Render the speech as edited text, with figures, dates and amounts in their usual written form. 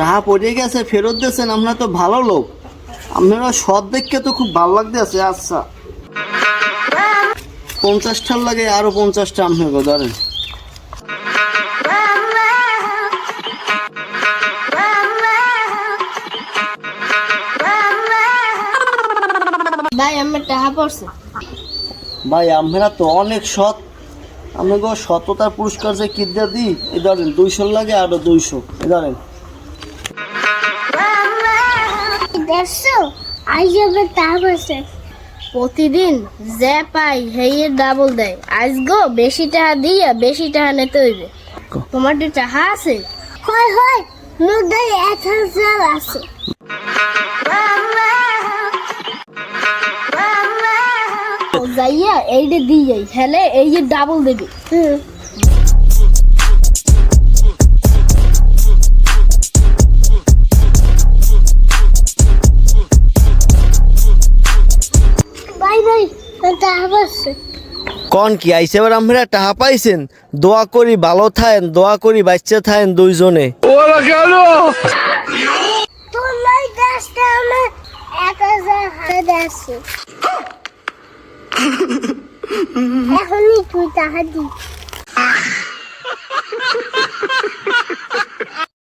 টাকা পড়ে গেছে ফেরত দিয়েছেন, আপনারা তো ভালো লোক, আপনারা সৎ দেখে তো খুব ভালো লাগতেছে। আচ্ছা 50টার লাগে আরো 50টা আপনাকে ধরেন। ভাই আমার টাকা পড়ছে। ভাই আপনারা তো অনেক সৎ, আপনাকে সততার পুরস্কার যে কি দিয়ে দিই, এ ধরেন 200 লাগে আরো 200, এ ধরেন। দেখছো আজ আমার টাকা পড়ছে। প্রতিদিন যে পাই হেই ডাবল দেয়, আজ গো বেশি টাকা দিয়ে বেশি টাকা নিতে হইবে। তোমার যে টাকা আছে? হয় হয়, মোর দাই 1000 আছে। যাইয়া এইটা দিয়ে যাই, হেলে এই যে ডাবল দেবে। বাই বাই, টাকা পাচ্ছে। কোন কি আইসে এবার আপনারা টাকা পাইছেন? দোয়া করি ভালো থাকেন, দোয়া করি বাচ্চা থাকেন দুইজনে। তোর লাই গাছটা আমার 1000 হাতে আছে। এখনই তুই টাকা দিস।